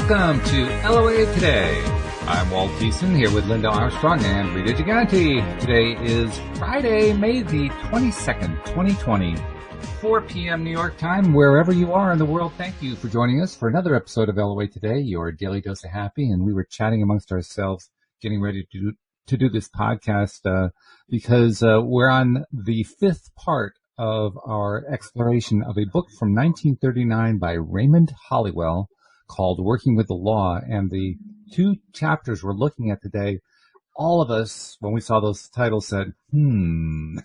Welcome to LOA Today. I'm Walt Thiessen here with Linda Armstrong and Rita Giganti. Today is Friday, May the 22nd, 2020, 4 p.m. New York time. Wherever you are in the world, thank you for joining us for another episode of LOA Today, your daily dose of happy. And we were chatting amongst ourselves, getting ready to do this podcast because we're on the fifth part of our exploration of a book from 1939 by Raymond Holliwell called Working with the Law. And the two chapters we're looking at today, all of us, when we saw those titles, said,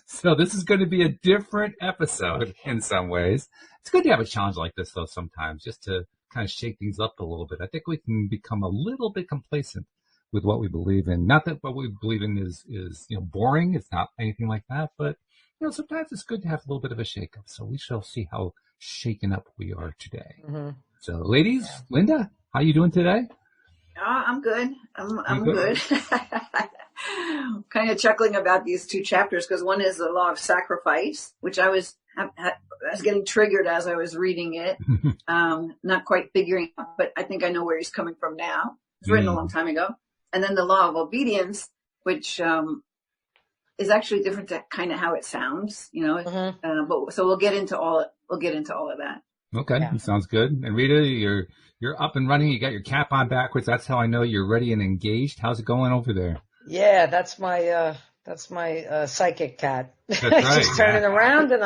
so this is going to be a different episode in some ways. It's good to have a challenge like this, though, sometimes, just to kind of shake things up a little bit. I think we can become a little bit complacent with what we believe in. Not that what we believe in is boring. It's not anything like that. But, sometimes it's good to have a little bit of a shake-up. So we shall see how shaken up we are today. Mm-hmm. So, ladies, Linda, how you doing today? I'm good. I'm good. Kind of chuckling about these two chapters because one is the law of sacrifice, which I was getting triggered as I was reading it. Not quite figuring out, but I think I know where he's coming from now. It's written a long time ago. And then the law of obedience, which is actually different to kind of how it sounds, but so we'll get into all of that. Okay, yeah. Sounds good. And Rita, you're up and running. You got your cap on backwards. That's how I know you're ready and engaged. How's it going over there? Yeah, that's my psychic cat. That's right. Just turning around and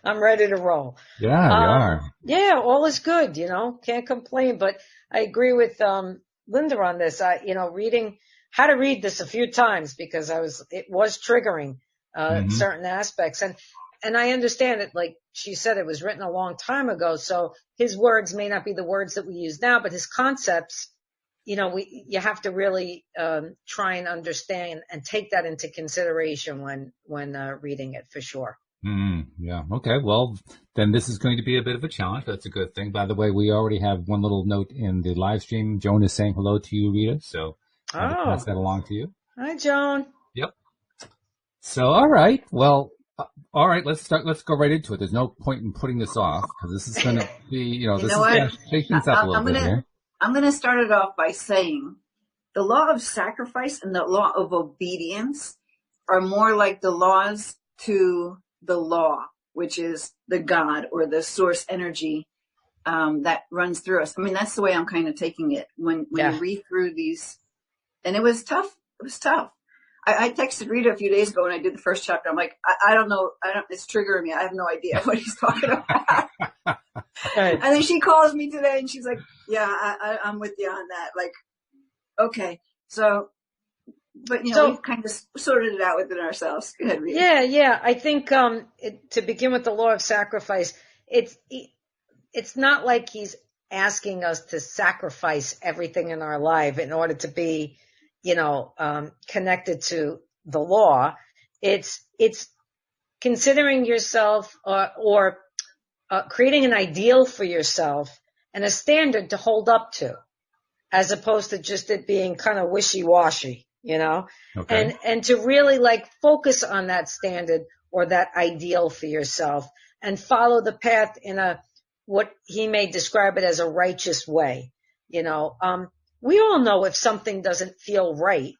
I'm ready to roll. Yeah, you are. Yeah, all is good. Can't complain. But I agree with Linda on this. Had to read this a few times because it was triggering certain aspects. And I understand it, like she said, it was written a long time ago. So his words may not be the words that we use now, but his concepts, you have to really try and understand and take that into consideration when reading it for sure. Yeah. Okay. Well, then this is going to be a bit of a challenge. That's a good thing. By the way, we already have one little note in the live stream. Joan is saying hello to you, Rita. So I'll pass that along to you. Hi, Joan. Yep. So, all right. Well, all right. Let's go right into it. There's no point in putting this off because this is going to be, this is going to shake things up a little bit here. I'm going to start it off by saying the law of sacrifice and the law of obedience are more like the laws to the law, which is the God or the source energy that runs through us. I mean, that's the way I'm kind of taking it when you read through these. And it was tough. It was tough. I texted Rita a few days ago when I did the first chapter. I'm like, I don't know. it's triggering me. I have no idea what he's talking about. And then she calls me today and she's like, yeah, I'm with you on that. Like, okay. So, but we've kind of sorted it out within ourselves. Go ahead, Rita. Yeah. I think, to begin with the law of sacrifice, it's not like he's asking us to sacrifice everything in our life in order to be, connected to the law. It's considering yourself or creating an ideal for yourself and a standard to hold up to, as opposed to just it being kind of wishy-washy, okay. And to really focus on that standard or that ideal for yourself and follow the path in what he may describe it as a righteous way. We all know if something doesn't feel right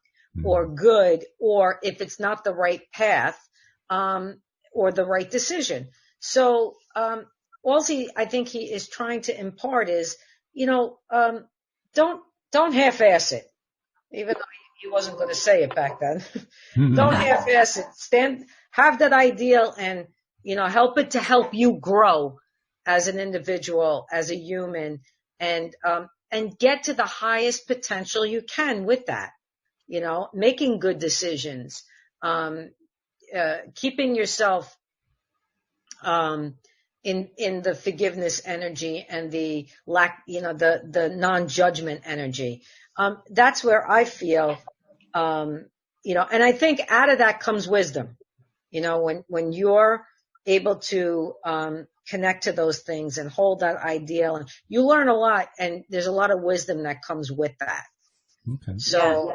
or good, or if it's not the right path, or the right decision. So, I think he is trying to impart is, don't half-ass it, even though he wasn't going to say it back then. Don't half-ass it. Have that ideal and, help it to help you grow as an individual, as a human, and get to the highest potential you can with that, making good decisions, keeping yourself, in the forgiveness energy and the the non-judgment energy. That's where I feel, and I think out of that comes wisdom, when you're able to, connect to those things and hold that ideal, and you learn a lot, and there's a lot of wisdom that comes with that. Okay. So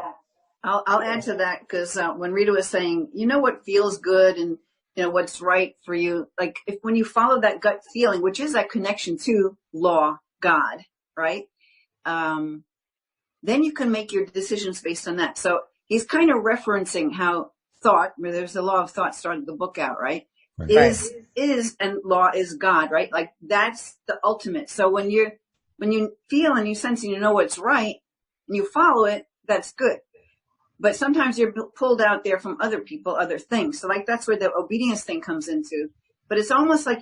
I'll add to that because when Rita was saying, what feels good and what's right for you, like when you follow that gut feeling, which is that connection to law, God, right? then you can make your decisions based on that. So he's kind of referencing how thought, where there's the law of thought, started the book out, right? Right. Is and law is God, right? Like that's the ultimate. So when you feel and you sense and you know what's right and you follow it, that's good. But sometimes you're pulled out there from other people, other things. So like that's where the obedience thing comes into. But it's almost like,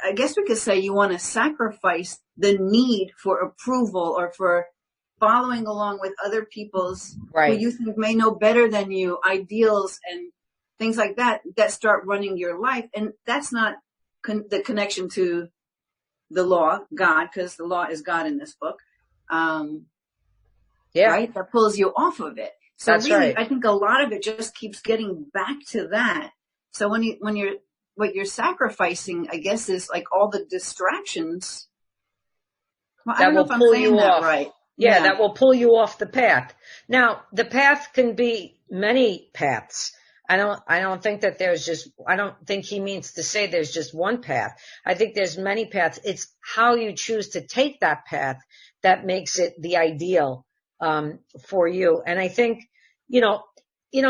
I guess we could say you want to sacrifice the need for approval or for following along with other people's who you think may know better than you, ideals and things like that start running your life. And that's not the connection to the law, God, because the law is God in this book. Right? That pulls you off of it. So that's really, right. I think a lot of it just keeps getting back to that. So what you're sacrificing, I guess, is like all the distractions. Well, I don't know if I'm saying that right. Yeah, that will pull you off the path. Now, the path can be many paths. I don't think he means to say there's just one path. I think there's many paths. It's how you choose to take that path that makes it the ideal, for you. And I think,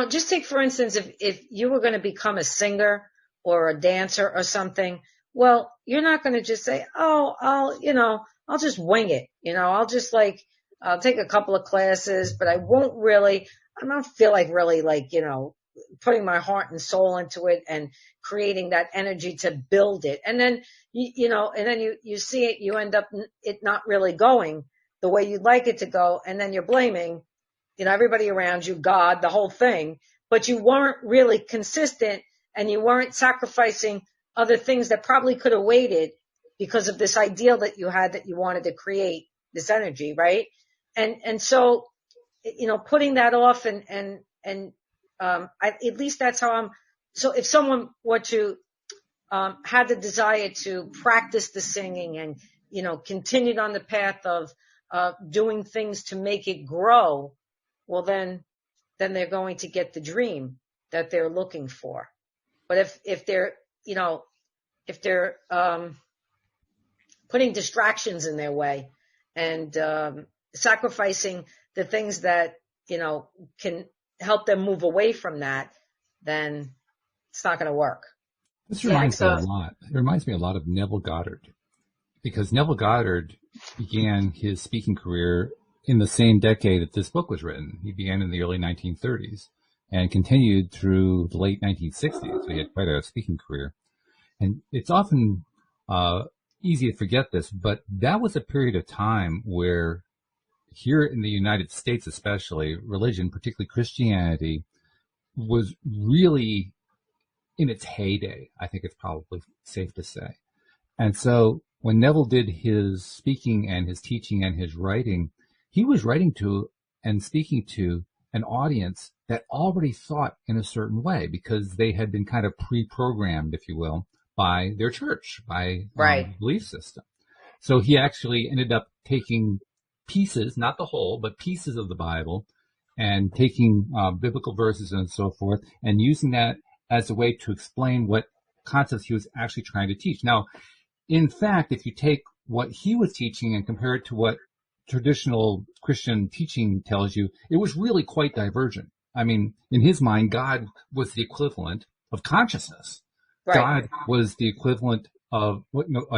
just take for instance, if you were going to become a singer or a dancer or something, well, you're not going to just say, oh, I'll just wing it. I'll take a couple of classes, but I don't feel like really putting my heart and soul into it and creating that energy to build it. And then, you see it, you end up it not really going the way you'd like it to go. And then you're blaming, everybody around you, God, the whole thing, but you weren't really consistent and you weren't sacrificing other things that probably could have waited because of this ideal that you had that you wanted to create this energy. Right. And so, putting that off at least that's how so if someone were to, had the desire to practice the singing and, continued on the path of, doing things to make it grow, well, then they're going to get the dream that they're looking for. But if they're putting distractions in their way and, sacrificing the things that, can help them move away from that, then it's not going to work. This reminds me a lot. It reminds me a lot of Neville Goddard, because Neville Goddard began his speaking career in the same decade that this book was written. He began in the early 1930s and continued through the late 1960s. So he had quite a speaking career. And it's often easy to forget this, but that was a period of time where here in the United States especially, religion, particularly Christianity, was really in its heyday, I think it's probably safe to say. And so when Neville did his speaking and his teaching and his writing, he was writing to and speaking to an audience that already thought in a certain way because they had been kind of pre-programmed, if you will, by their church, by belief system. So he actually ended up taking pieces, not the whole, but pieces of the Bible and taking biblical verses and so forth and using that as a way to explain what concepts he was actually trying to teach. Now, in fact, if you take what he was teaching and compare it to what traditional Christian teaching tells you, it was really quite divergent. I mean, in his mind, God was the equivalent of consciousness. Right. God was the equivalent of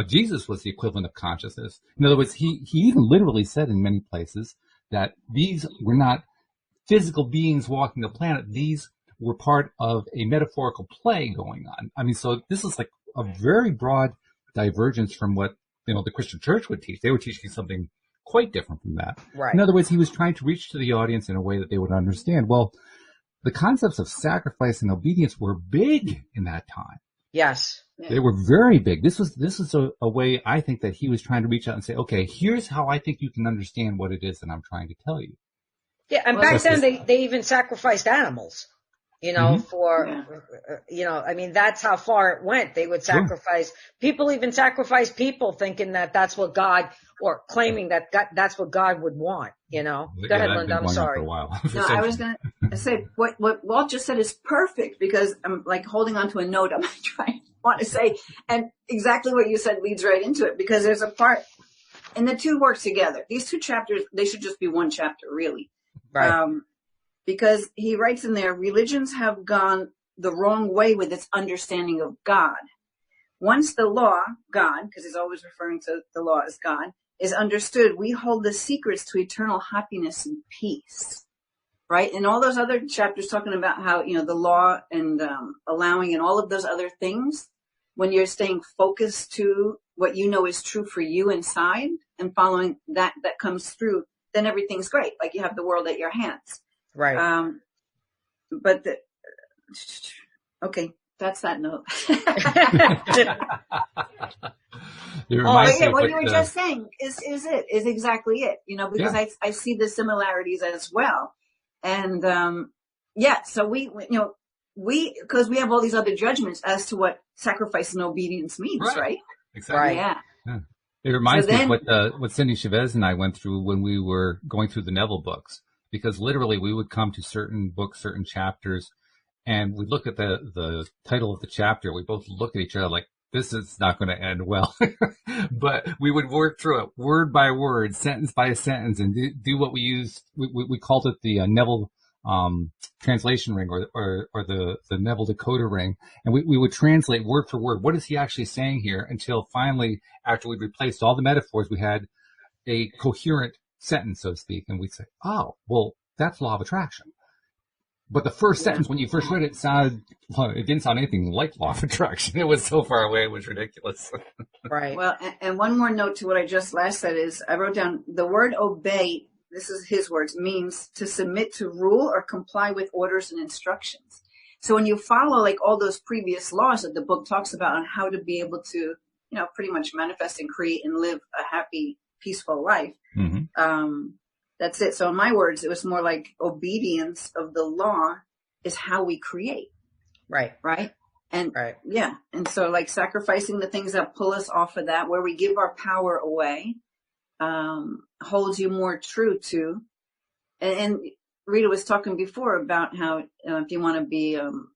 Jesus was the equivalent of consciousness. In other words, he even literally said in many places that these were not physical beings walking the planet. These were part of a metaphorical play going on. I mean, so this is like a very broad divergence from what, the Christian church would teach. They were teaching something quite different from that. Right. In other words, he was trying to reach to the audience in a way that they would understand. Well, the concepts of sacrifice and obedience were big in that time. Yes. They were very big. This is a way I think that he was trying to reach out and say, okay, here's how I think you can understand what it is that I'm trying to tell you. Yeah, and back then they even sacrificed animals, I mean, that's how far it went. They would sacrifice, people even sacrifice people thinking that that's what God, or claiming that that's what God would want, Go ahead, Linda, I'm sorry. No, I was going to say, what Walt just said is perfect because I'm like holding on to a note I'm trying to want to say. And exactly what you said leads right into it because there's a part And the two work together. These two chapters, they should just be one chapter, really. Right. Because he writes in there, religions have gone the wrong way with its understanding of God. Once the law, God, because he's always referring to the law as God, is understood, we hold the secrets to eternal happiness and peace. Right? And all those other chapters talking about how, the law and allowing and all of those other things, when you're staying focused to what you know is true for you inside and following that comes through, then everything's great. Like you have the world at your hands. Right. Okay, that's that note. What you were just saying is exactly it, because yeah. I see the similarities as well. And, so because we have all these other judgments as to what sacrifice and obedience means, right? Exactly. Right. Yeah. It reminds me of what Cindy Chavez and I went through when we were going through the Neville books, because literally we would come to certain books, certain chapters, and we look at the title of the chapter. We both look at each other like, this is not going to end well. But we would work through it word by word, sentence by sentence, and do what we used. We called it the Neville translation ring or the Neville decoder ring. And we would translate word for word. What is he actually saying here? Until finally, after we replaced all the metaphors, we had a coherent sentence, so to speak. And we'd say, oh, well, that's law of attraction. But the first sentence, when you first read it, it didn't sound anything like law of attraction. It was so far away, it was ridiculous. Right. Well, and one more note to what I just last said is I wrote down the word obey, this is his words, means to submit to rule or comply with orders and instructions. So when you follow like all those previous laws that the book talks about on how to be able to, pretty much manifest and create and live a happy, peaceful life, that's it. So in my words, it was more like obedience of the law is how we create. Right. Right. And right. Yeah. And so like sacrificing the things that pull us off of that, where we give our power away, holds you more true to. And Rita was talking before about how, if you want to be, I don't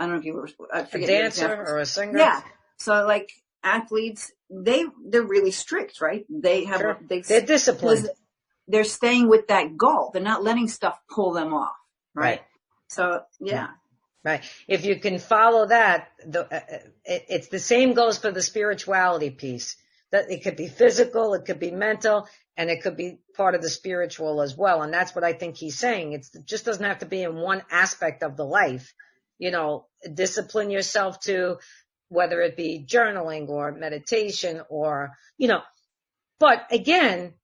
know if you were, I forget, a dancer or a singer. Yeah. So like athletes, they're really strict, right? They have, sure. They're disciplined. They're staying with that goal. They're not letting stuff pull them off. Right. So, yeah. Right. If you can follow that, it's the same goes for the spirituality piece. That it could be physical, it could be mental, and it could be part of the spiritual as well. And that's what I think he's saying. It just doesn't have to be in one aspect of the life. Discipline yourself to whether it be journaling or meditation or, but again,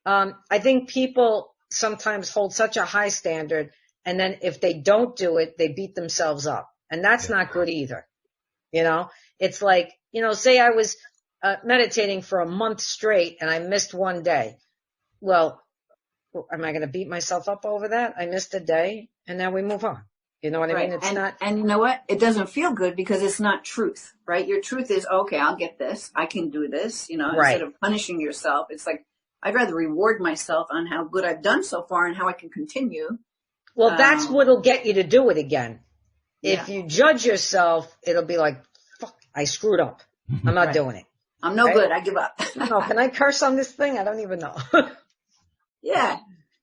I think people sometimes hold such a high standard, and then if they don't do it, they beat themselves up. And that's not good either. It's like, say I was meditating for a month straight and I missed one day. Well, am I going to beat myself up over that? I missed a day and now we move on. You know what I mean? It's not. And you know what? It doesn't feel good because it's not truth, right? Your truth is, okay, I'll get this. I can do this, instead of punishing yourself. It's like, I'd rather reward myself on how good I've done so far and how I can continue. Well, that's what'll get you to do it again. If you judge yourself, it'll be like, fuck, I screwed up. I'm not doing it. I'm no good. I give up. No, can I curse on this thing? I don't even know. Yeah.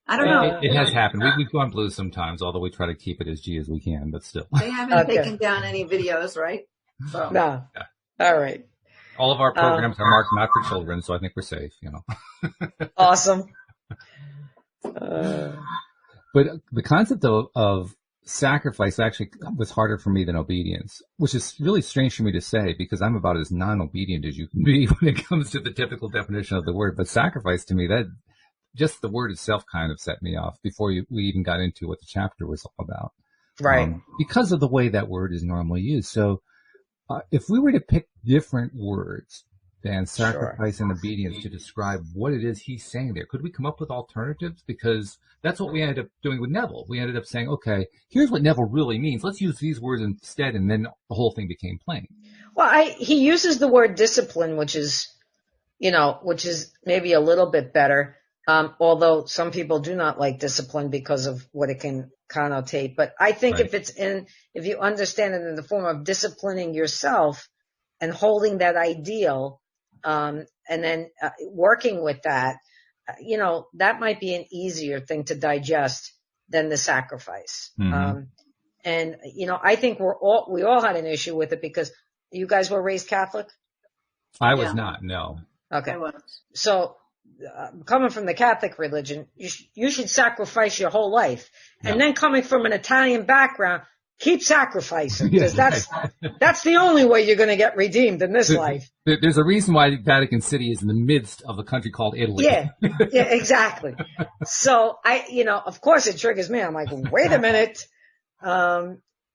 I don't know. It has happened. We've gone blue sometimes, although we try to keep it as G as we can, but still. They haven't taken down any videos, right? So. No. Yeah. All right. All of our programs are marked not for children, so I think we're safe, Awesome. But the concept of sacrifice actually was harder for me than obedience, which is really strange for me to say because I'm about as non-obedient as you can be when it comes to the typical definition of the word. But sacrifice to me, that just the word itself kind of set me off before we even got into what the chapter was all about. Right. Because of the way that word is normally used. So if we were to pick different words than sacrifice and obedience to describe what it is he's saying there, could we come up with alternatives? Because that's what we ended up doing with Neville. We ended up saying, okay, here's what Neville really means. Let's use these words instead. And then the whole thing became plain. Well, he uses the word discipline, which is maybe a little bit better. Although some people do not like discipline because of what it can connotate. But I think if you understand it in the form of disciplining yourself and holding that ideal, and then working with that, that might be an easier thing to digest than the sacrifice. Mm-hmm. And I think we all had an issue with it because you guys were raised Catholic. I was not, no. Okay. I was. So, coming from the Catholic religion, you should sacrifice your whole life. And then coming from an Italian background, keep sacrificing, because that's the only way you're going to get redeemed in this life. There's a reason why Vatican City is in the midst of a country called Italy. Yeah, exactly. So of course it triggers me. I'm like, wait a minute.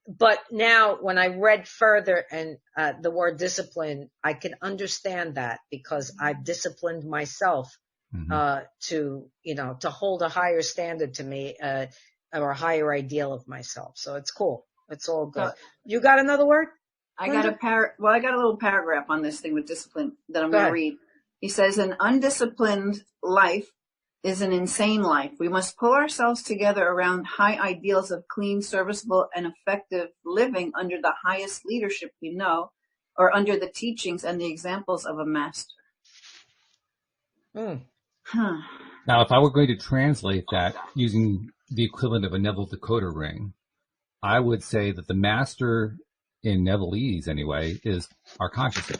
But now when I read further and the word discipline, I can understand that because I've disciplined myself to hold a higher standard to me or a higher ideal of myself. So it's cool. It's all good. You got another word? I got a little paragraph on this thing with discipline that I'm going to read. He says, an undisciplined life is an insane life. We must pull ourselves together around high ideals of clean, serviceable, and effective living under the highest leadership we know, or under the teachings and the examples of a master. Now, if I were going to translate that using the equivalent of a Neville decoder ring, I would say that the master in Nevilleese anyway is our consciousness,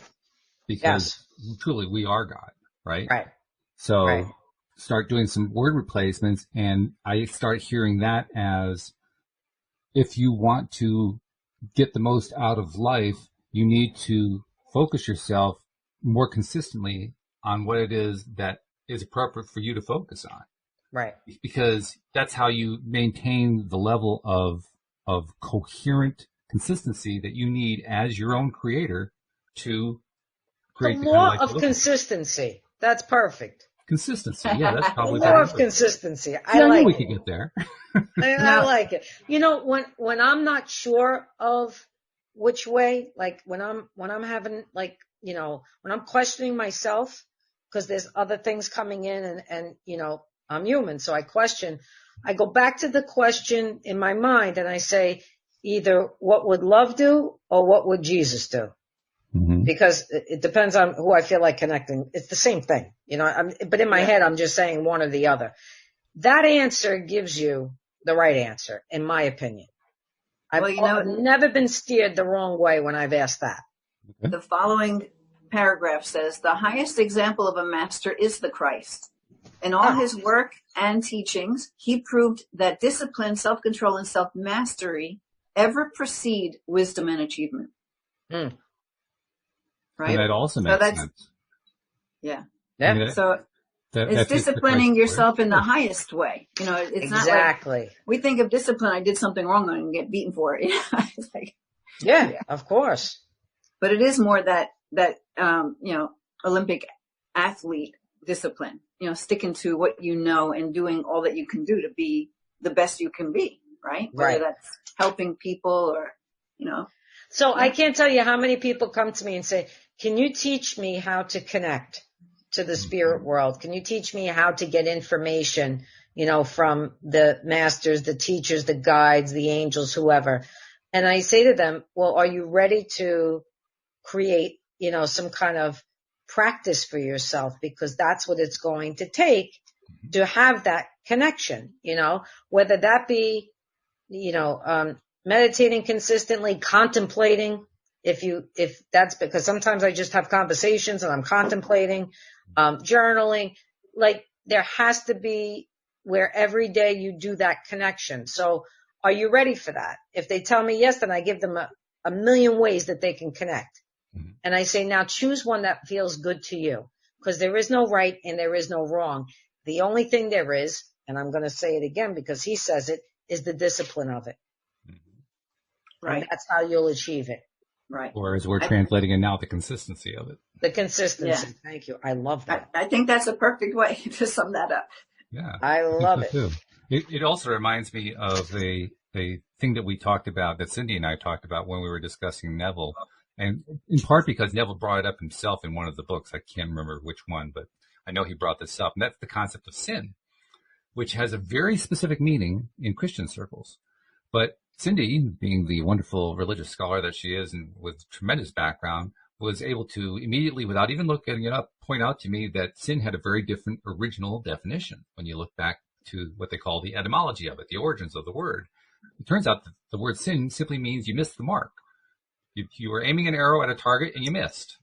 because truly we are God, right? Right. So start doing some word replacements, and I start hearing that as if you want to get the most out of life, you need to focus yourself more consistently on what it is that is appropriate for you to focus on. Right. Because that's how you maintain the level of coherent consistency that you need as your own creator to create the law of consistency. That's perfect. Consistency. Yeah, that's probably the law of consistency. I like we could get there. I like it. When I'm not sure of which way, like when I'm having when I'm questioning myself, because there's other things coming in and I'm human, so I question. I go back to the question in my mind and I say, either what would love do or what would Jesus do? Mm-hmm. Because it depends on who I feel like connecting. It's the same thing, but in my head, I'm just saying one or the other. That answer gives you the right answer, in my opinion. I've never been steered the wrong way when I've asked that. The following paragraph says, the highest example of a master is the Christ. In all his work and teachings, he proved that discipline, self-control, and self-mastery ever precede wisdom and achievement. Right? And that also makes sense. Yeah. Yeah. I mean, so it's disciplining yourself in the highest way. It's not like we think of discipline. I did something wrong and get beaten for it. It's like, of course. But it is more that Olympic athlete discipline, sticking to what you know and doing all that you can do to be the best you can be, right? Whether that's helping people or, So I can't tell you how many people come to me and say, can you teach me how to connect to the spirit world? Can you teach me how to get information, from the masters, the teachers, the guides, the angels, whoever? And I say to them, well, are you ready to create, some kind of practice for yourself? Because that's what it's going to take to have that connection, whether that be, meditating consistently, contemplating, if that's because sometimes I just have conversations and I'm contemplating, journaling, like there has to be where every day you do that connection. So are you ready for that? If they tell me yes, then I give them a million ways that they can connect. Mm-hmm. And I say, now choose one that feels good to you, because there is no right and there is no wrong. The only thing there is, and I'm going to say it again because he says it, is the discipline of it. Right. And that's how you'll achieve it. Right. Or as we're translating it now, the consistency of it. The consistency. Yeah. Thank you. I love that. I think that's a perfect way to sum that up. Yeah. I love it. Too. It also reminds me of a thing that we talked about, that Cindy and I talked about when we were discussing Neville. And in part because Neville brought it up himself in one of the books. I can't remember which one, but I know he brought this up. And that's the concept of sin, which has a very specific meaning in Christian circles. But Cindy, being the wonderful religious scholar that she is and with tremendous background, was able to immediately, without even looking it up, point out to me that sin had a very different original definition when you look back to what they call the etymology of it, the origins of the word. It turns out that the word sin simply means you missed the mark. You were aiming an arrow at a target and you missed.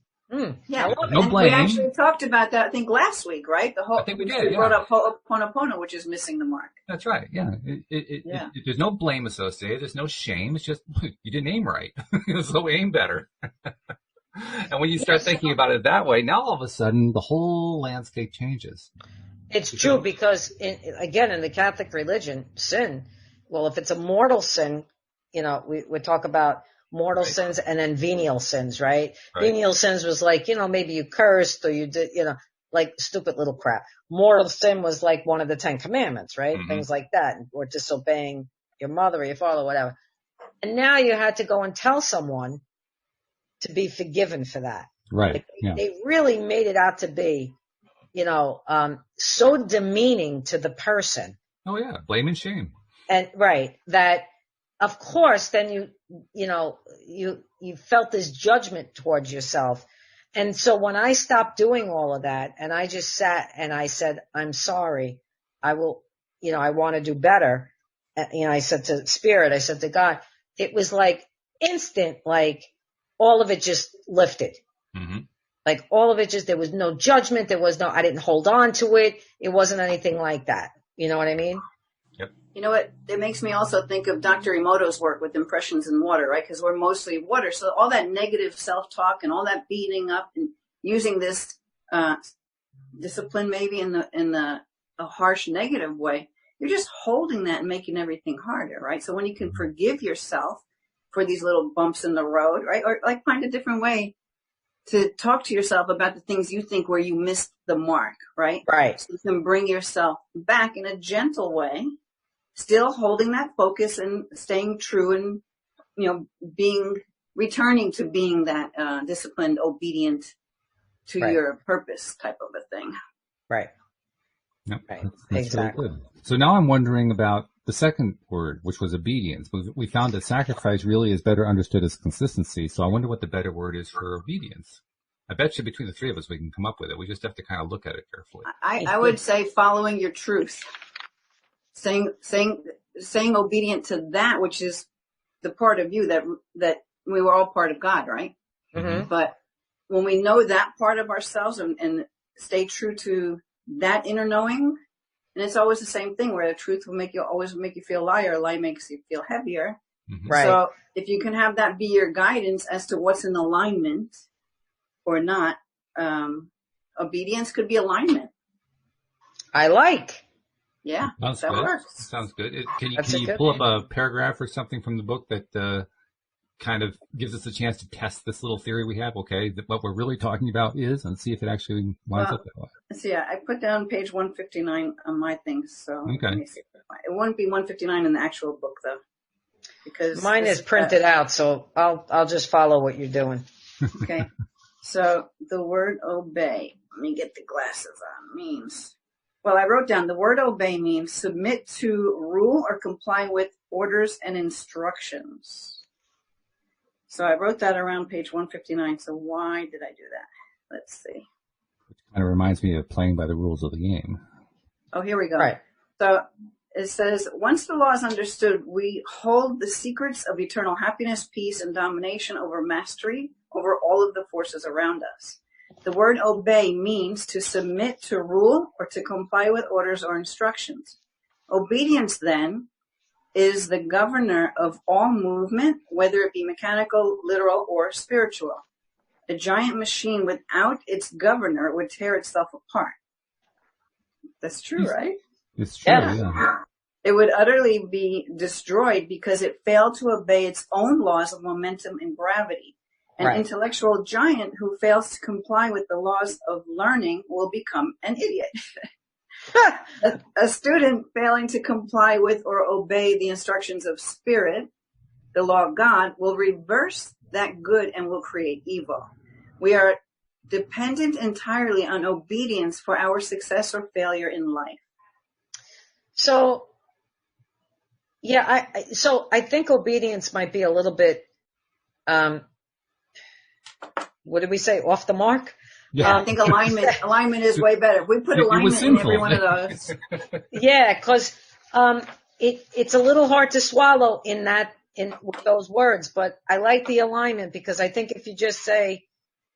Yeah, No and blame. we actually talked about that, I think, last week, right? I think we did. brought up Ho'oponopono, which is missing the mark. That's right. Yeah. There's no blame associated. There's no shame. It's just you didn't aim right. So aim better. And when you start thinking about it that way, now all of a sudden the whole landscape changes. It's true because, again, in the Catholic religion, sin, well, if it's a mortal sin, we talk about mortal sins and then venial sins, right? Venial sins was like, maybe you cursed or you did, like stupid little crap. Mortal sin was like one of the 10 Commandments, right? Mm-hmm. Things like that, or disobeying your mother or your father, whatever. And now you had to go and tell someone to be forgiven for that. Right. They really made it out to be, so demeaning to the person. Oh yeah, blame and shame. And that, of course, then you felt this judgment towards yourself. And so when I stopped doing all of that and I just sat and I said, I'm sorry, I will, I want to do better. I said to Spirit, I said to God, it was like instant, like all of it just lifted. Mm-hmm. Like all of it just, there was no judgment. I didn't hold on to it. It wasn't anything like that. You know what I mean? You know what? It makes me also think of Dr. Emoto's work with impressions in water, right? Because we're mostly water. So all that negative self-talk and all that beating up and using this discipline maybe in a harsh negative way, you're just holding that and making everything harder, right? So when you can forgive yourself for these little bumps in the road, right? Or like find a different way to talk to yourself about the things you think where you missed the mark, right? Right. So you can bring yourself back in a gentle way, still holding that focus and staying true and, returning to being that disciplined, obedient to your purpose type of a thing. Right. Yep. Right. That's exactly. Really good. So now I'm wondering about the second word, which was obedience. We found that sacrifice really is better understood as consistency. So I wonder what the better word is for obedience. I bet you between the three of us we can come up with it. We just have to kind of look at it carefully. I would say following your truth. Saying obedient to that, which is the part of you that we were all part of God, right? Mm-hmm. But when we know that part of ourselves and stay true to that inner knowing, and it's always the same thing where the truth will always make you feel lighter, a lie makes you feel heavier. Mm-hmm. Right. So if you can have that be your guidance as to what's in alignment or not, obedience could be alignment. I like. Yeah, that good. Works. Sounds good. Can you pull up a paragraph or something from the book that kind of gives us a chance to test this little theory we have? Okay, what we're really talking about is, and see if it actually lines up that way. So yeah, I put down page 159 on my things. So okay. Let me see. It won't be 159 in the actual book though, because mine is printed out. So I'll just follow what you're doing. Okay. So the word obey. Let me get the glasses on. Means. Well, I wrote down the word obey means submit to, rule, or comply with orders and instructions. So I wrote that around page 159. So why did I do that? Let's see. Which kind of reminds me of playing by the rules of the game. Oh, here we go. Right. So it says, once the law is understood, we hold the secrets of eternal happiness, peace, and domination over mastery over all of the forces around us. The word obey means to submit to rule or to comply with orders or instructions. Obedience, then, is the governor of all movement, whether it be mechanical, literal, or spiritual. A giant machine without its governor would tear itself apart. That's true, right? It's true, yeah. It would utterly be destroyed because it failed to obey its own laws of momentum and gravity. An intellectual giant who fails to comply with the laws of learning will become an idiot. A student failing to comply with or obey the instructions of spirit, the law of God, will reverse that good and will create evil. We are dependent entirely on obedience for our success or failure in life. So, yeah, I think obedience might be a little bit, what did we say? Off the mark? Yeah. I think alignment is way better. If we put alignment in every one of those. Yeah, because it's a little hard to swallow with those words, but I like the alignment because I think if you just say,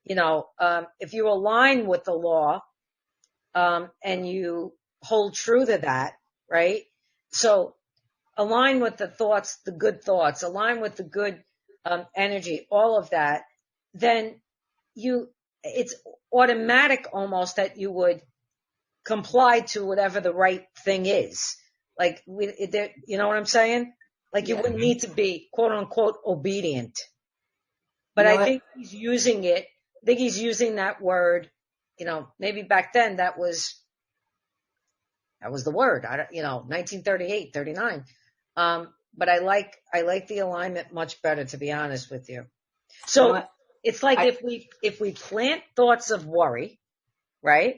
if you align with the law, and you hold true to that, right? So align with the thoughts, the good thoughts, align with the good energy, all of that, then it's automatic almost that you would comply to whatever the right thing is. Like, you know what I'm saying? Like, you wouldn't need to be, quote unquote, obedient. But I think he's using that word, maybe back then that was the word. 1938, 39. But I like the alignment much better, to be honest with you. So it's like if we plant thoughts of worry, right?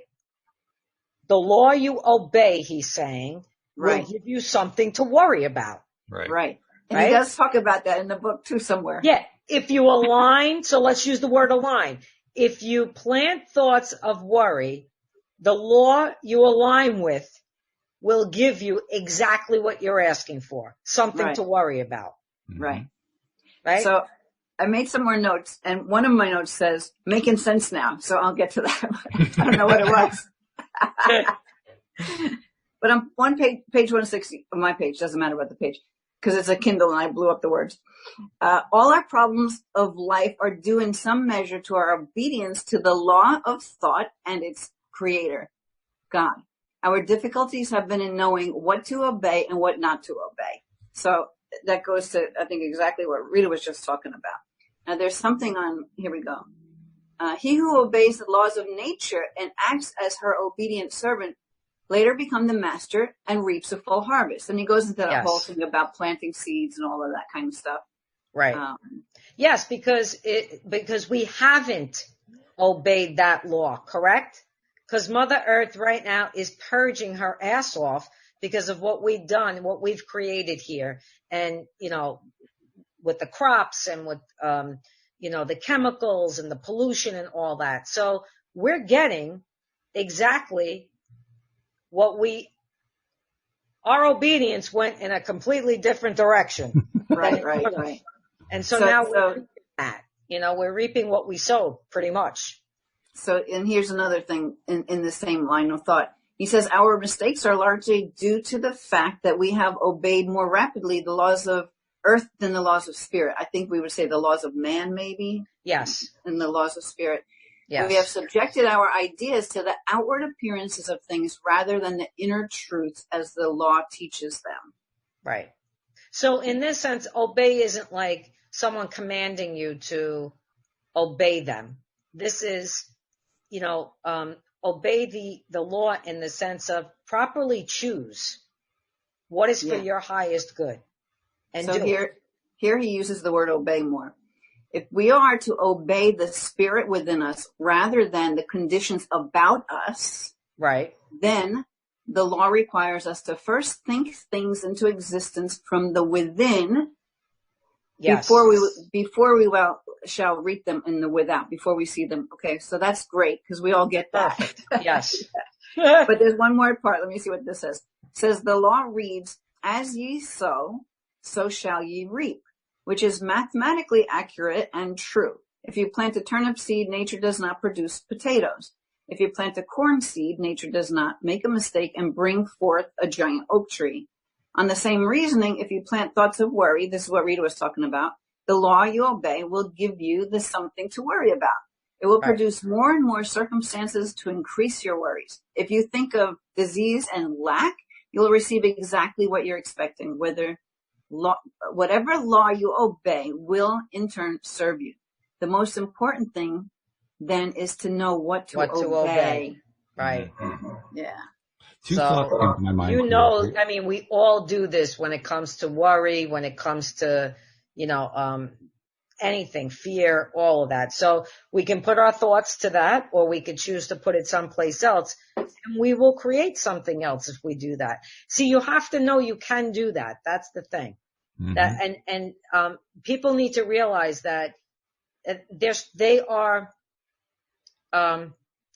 The law you obey, he's saying, will give you something to worry about. Right. And he does talk about that in the book too somewhere. Yeah. If you align, so let's use the word align. If you plant thoughts of worry, the law you align with will give you exactly what you're asking for, something to worry about. Right. Right? So I made some more notes, and one of my notes says, making sense now. So I'll get to that. I don't know what it was. But I'm on page 160 of my page. Doesn't matter what the page, because it's a Kindle and I blew up the words. All our problems of life are due in some measure to our obedience to the law of thought and its creator, God. Our difficulties have been in knowing what to obey and what not to obey. So that goes to, I think, exactly what Rita was just talking about. Now there's something here we go. He who obeys the laws of nature and acts as her obedient servant later become the master and reaps a full harvest. And he goes into that whole thing about planting seeds and all of that kind of stuff. Right. Yes, because we haven't obeyed that law, correct? Because Mother Earth right now is purging her ass off because of what we've done, what we've created here. And, with the crops and with, the chemicals and the pollution and all that. So we're getting exactly our obedience went in a completely different direction. Right. And so now we're reaping that, we're reaping what we sowed pretty much. So, and here's another thing in the same line of thought. He says our mistakes are largely due to the fact that we have obeyed more rapidly the laws of earth than the laws of spirit. I think we would say the laws of man, maybe. Yes. And the laws of spirit. Yes. We have subjected our ideas to the outward appearances of things rather than the inner truths as the law teaches them. Right. So in this sense, obey isn't like someone commanding you to obey them. This is, obey the law in the sense of properly choose what is for your highest good. And so here he uses the word obey more. If we are to obey the spirit within us rather than the conditions about us, right, then the law requires us to first think things into existence from the within before we shall reap them in the without, before we see them. Okay, so that's great because we all get that. Perfect. Yes. But there's one more part. Let me see what this says. It says the law reads, as ye sow, so shall ye reap, which is mathematically accurate and true. If you plant a turnip seed, nature does not produce potatoes. If you plant a corn seed, nature does not make a mistake and bring forth a giant oak tree. On the same reasoning, if you plant thoughts of worry, this is what Rita was talking about, the law you obey will give you the something to worry about. It will produce more and more circumstances to increase your worries. If you think of disease and lack, you'll receive exactly what you're expecting. Whatever law you obey will in turn serve you. The most important thing then is to know what to obey. Right. Yeah. Two thoughts came to my mind. We all do this when it comes to worry, when it comes to, anything, fear, all of that. So we can put our thoughts to that, or we could choose to put it someplace else, and we will create something else if we do that. See, you have to know you can do that. That's the thing. Mm-hmm. That people need to realize that they are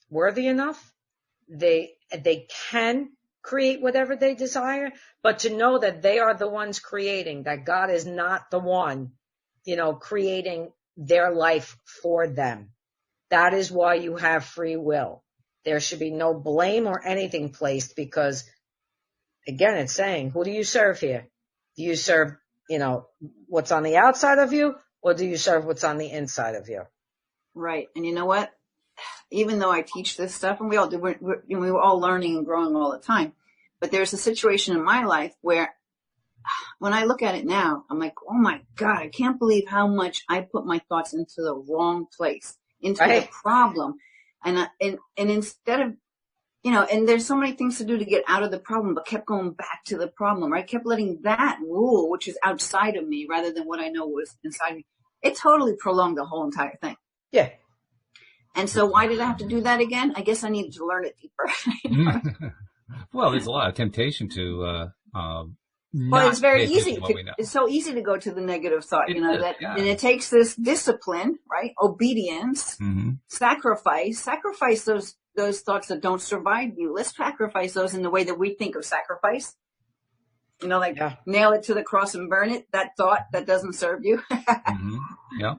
worthy enough. They can create whatever they desire, but to know that they are the ones creating, that God is not the one, creating their life for them. That is why you have free will. There should be no blame or anything placed because, again, it's saying, who do you serve here? Do you serve, what's on the outside of you, or do you serve what's on the inside of you? Right. And you know what? Even though I teach this stuff, and we all do, we're all learning and growing all the time. But there's a situation in my life where when I look at it now, I'm like, oh my God, I can't believe how much I put my thoughts into the wrong place, into the problem. And instead of, and there's so many things to do to get out of the problem, but kept going back to the problem, right? Kept letting that rule, which is outside of me rather than what I know was inside me. It totally prolonged the whole entire thing. Yeah. And so why did I have to do that again? I guess I needed to learn it deeper. Well, there's a lot of temptation to, well, it's very easy. It's so easy to go to the negative thought, and it takes this discipline, right? Obedience, sacrifice those thoughts that don't serve you. Let's sacrifice those in the way that we think of sacrifice. Nail it to the cross and burn it. That thought that doesn't serve you. Yeah.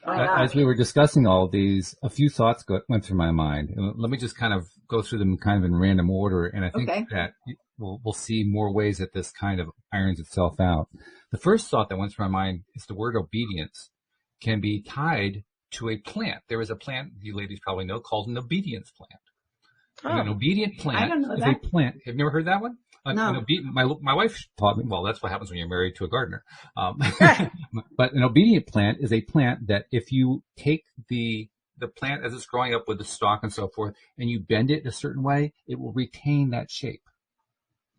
As we were discussing all of these, a few thoughts went through my mind. And let me just kind of go through them kind of in random order. And I think that we'll see more ways that this kind of irons itself out. The first thought that went through my mind is the word obedience can be tied to a plant. There is a plant you ladies probably know called an obedience plant. And an obedient plant is a plant. Have you ever heard that one? No. My wife taught me, well, that's what happens when you're married to a gardener. But an obedient plant is a plant that if you take the plant as it's growing up with the stalk and so forth, and you bend it a certain way, it will retain that shape.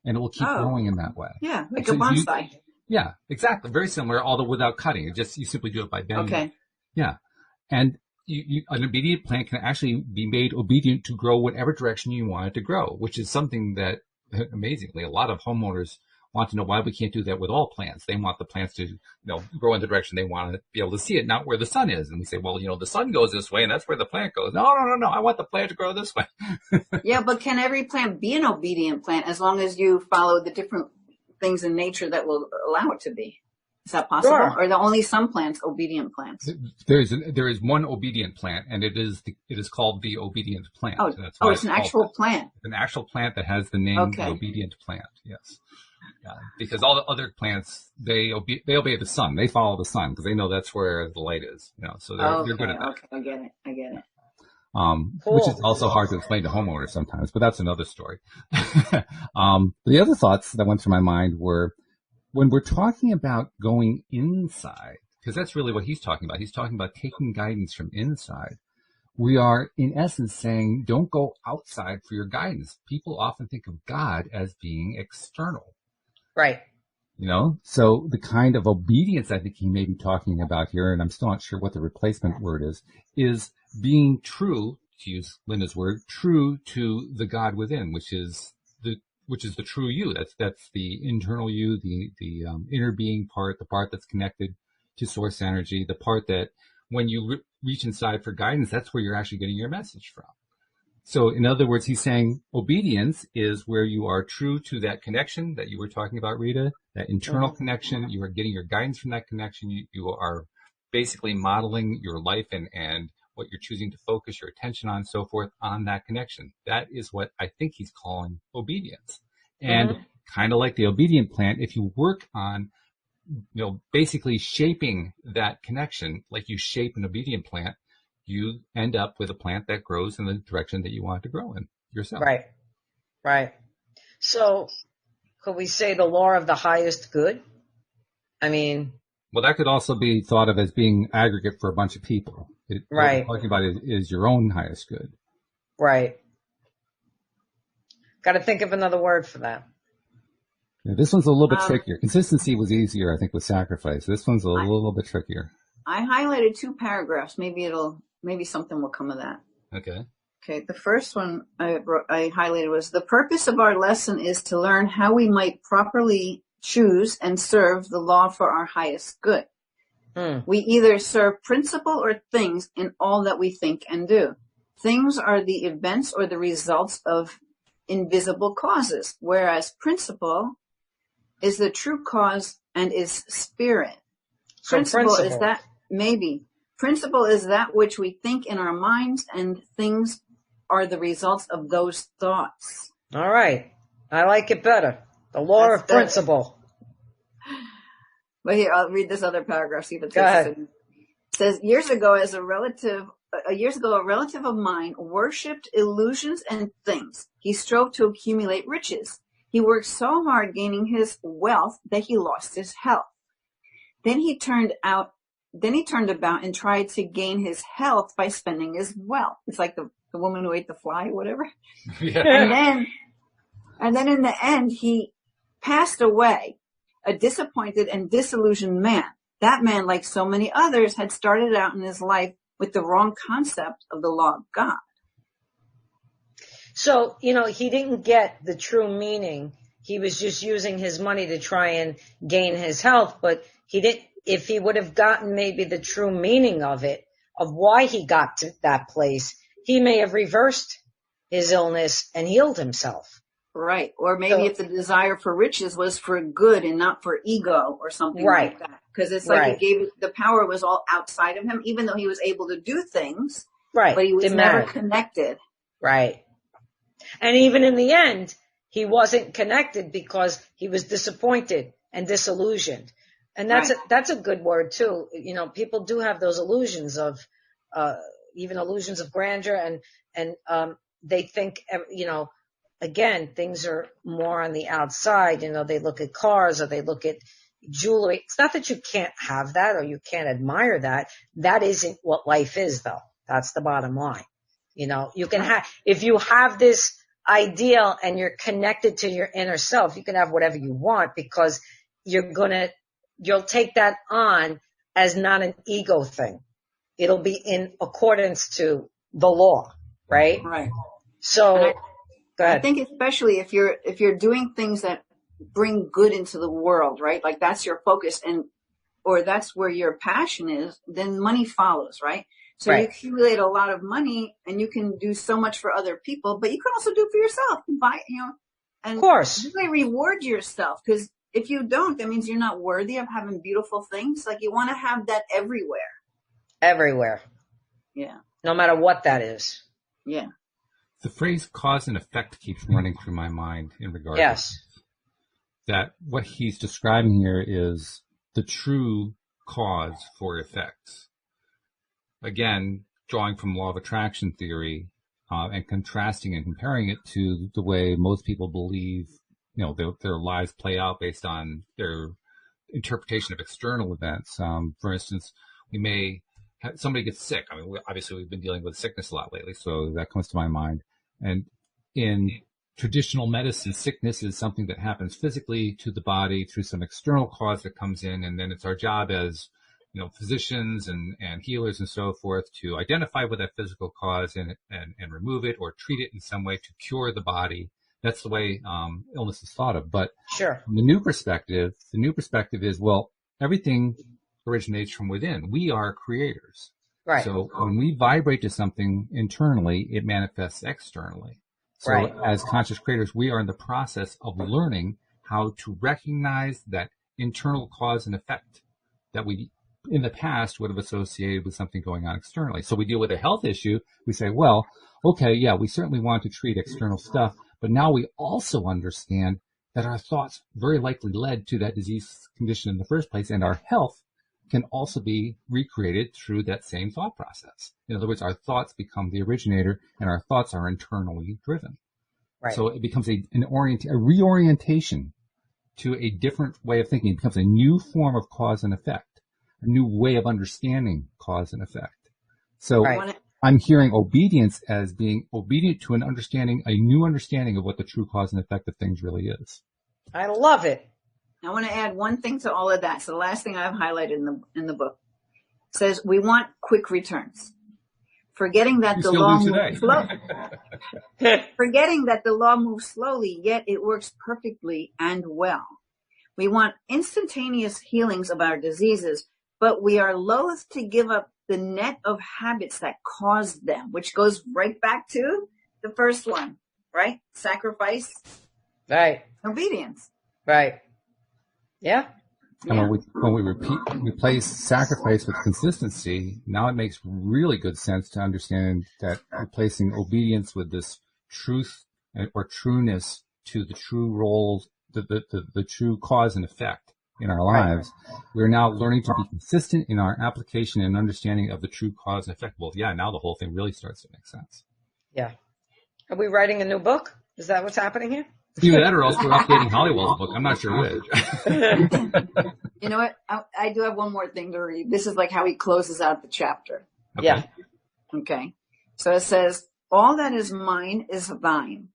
And it will keep growing in that way. Yeah, like a bonsai. Yeah, exactly. Very similar, although without cutting. You simply do it by bending. Okay. Yeah. And an obedient plant can actually be made obedient to grow whatever direction you want it to grow, which is something that, amazingly, a lot of homeowners want to know why we can't do that with all plants. They want the plants to, grow in the direction they want to be able to see it, not where the sun is. And we say, well, the sun goes this way and that's where the plant goes. No. I want the plant to grow this way. Yeah, but can every plant be an obedient plant as long as you follow the different things in nature that will allow it to be? Is that possible? Sure. Or are there only some plants obedient plants? There is one obedient plant, and it is called the obedient plant. Oh, it's an actual plant. An actual plant that has the name the obedient plant. Yes, because all the other plants they obey the sun. They follow the sun because they know that's where the light is. So they're good at that. Okay, I get it. Which is also hard to explain to homeowners sometimes, but that's another story. The other thoughts that went through my mind were, when we're talking about going inside, because that's really what he's talking about. He's talking about taking guidance from inside. We are, in essence, saying, don't go outside for your guidance. People often think of God as being external. Right. So the kind of obedience I think he may be talking about here, and I'm still not sure what the replacement word is being true, to use Linda's word, true to the God within, which is the true you. That's the internal you, the inner being part, the part that's connected to source energy, the part that when you reach inside for guidance, that's where you're actually getting your message from. So in other words, he's saying obedience is where you are true to that connection that you were talking about, Rita, that internal connection. You are getting your guidance from that connection. You are basically modeling your life and what you're choosing to focus your attention on, so forth, on that connection. That is what I think he's calling obedience. And kind of like the obedient plant, if you work on, basically shaping that connection, like you shape an obedient plant, you end up with a plant that grows in the direction that you want it to grow in yourself. Right. So could we say the law of the highest good? Well, that could also be thought of as being aggregate for a bunch of people. What we're talking about is your own highest good. Right. Got to think of another word for that. Yeah, this one's a little bit trickier. Consistency was easier, I think, with sacrifice. This one's a little bit trickier. I highlighted 2 paragraphs. Maybe something will come of that. Okay. The first one I highlighted was, the purpose of our lesson is to learn how we might properly choose and serve the law for our highest good. We either serve principle or things in all that we think and do. Things are the events or the results of invisible causes, whereas principle is the true cause and is spirit. So Principle is that, maybe. Principle is that which we think in our minds, and things are the results of those thoughts. All right. I like it better. The law of principle. But here, I'll read this other paragraph, see if it Go ahead. It says, years ago, a relative of mine worshipped illusions and things. He strove to accumulate riches. He worked so hard gaining his wealth that he lost his health. Then he turned about and tried to gain his health by spending his wealth. It's like the woman who ate the fly or whatever. Yeah. And then in the end, he passed away, a disappointed and disillusioned man. That man, like so many others, had started out in his life with the wrong concept of the law of God. So, he didn't get the true meaning. He was just using his money to try and gain his health, but if he would have gotten maybe the true meaning of it, of why he got to that place, he may have reversed his illness and healed himself. Right. Or maybe if the desire for riches was for good and not for ego or something like that. Because it's like the power was all outside of him, even though he was able to do things. Right. But he was never connected. Right. And even in the end, he wasn't connected because he was disappointed and disillusioned. And that's a good word too. People do have those illusions of, even illusions of grandeur, and they think, again, things are more on the outside. They look at cars or they look at jewelry. It's not that you can't have that or you can't admire that. That isn't what life is, though. That's the bottom line. You can have, if you have this ideal and you're connected to your inner self, you can have whatever you want because you'll take that on as not an ego thing. It'll be in accordance to the law, right? Right. So, go ahead. I think especially if you're doing things that bring good into the world, right? Like that's your focus or that's where your passion is, then money follows, right? So you accumulate a lot of money and you can do so much for other people, but you can also do for yourself. Buy, and of course, really reward yourself, because if you don't, that means you're not worthy of having beautiful things. Like you want to have that everywhere. Everywhere. Yeah. No matter what that is. Yeah. The phrase cause and effect keeps running through my mind in regard to that. What he's describing here is the true cause for effects. Again, drawing from law of attraction theory, and contrasting and comparing it to the way most people believe, their lives play out based on their interpretation of external events. For instance, somebody gets sick. I mean, obviously we've been dealing with sickness a lot lately, so that comes to my mind. And in traditional medicine, sickness is something that happens physically to the body through some external cause that comes in, and then it's our job as physicians and healers and so forth to identify what that physical cause and remove it or treat it in some way to cure the body. That's the way illness is thought of. But from the new perspective is, well, everything originates from within. We are creators. Right. So when we vibrate to something internally, it manifests externally. So as conscious creators, we are in the process of learning how to recognize that internal cause and effect that we in the past would have associated with something going on externally. So we deal with a health issue. We say, well, okay, yeah, we certainly want to treat external stuff, but now we also understand that our thoughts very likely led to that disease condition in the first place, and our health can also be recreated through that same thought process. In other words, our thoughts become the originator, and our thoughts are internally driven. Right. So it becomes a reorientation to a different way of thinking. It becomes a new form of cause and effect. A new way of understanding cause and effect. So I'm hearing obedience as being obedient to a new understanding of what the true cause and effect of things really is. I love it. I want to add one thing to all of that. So the last thing I've highlighted in the book says we want quick returns. Forgetting that the law moves slowly. Forgetting that the law moves slowly, yet it works perfectly and well. We want instantaneous healings of our diseases, but we are loath to give up the net of habits that caused them, which goes right back to the first one, right? Sacrifice, Right. obedience. Right. Yeah. And when we replace sacrifice with consistency, now it makes really good sense to understand that replacing obedience with this truth or trueness to the true roles, the true cause and effect in our lives, we're now learning to be consistent in our application and understanding of the true cause and effect. Well, yeah, now the whole thing really starts to make sense. Yeah. Are we writing a new book? Is that what's happening here? Either that or else we're updating Holliwell's book. I'm not sure which. You know what? I do have one more thing to read. This is like how he closes out the chapter. Okay. Yeah. Okay. So it says, all that is mine is thine.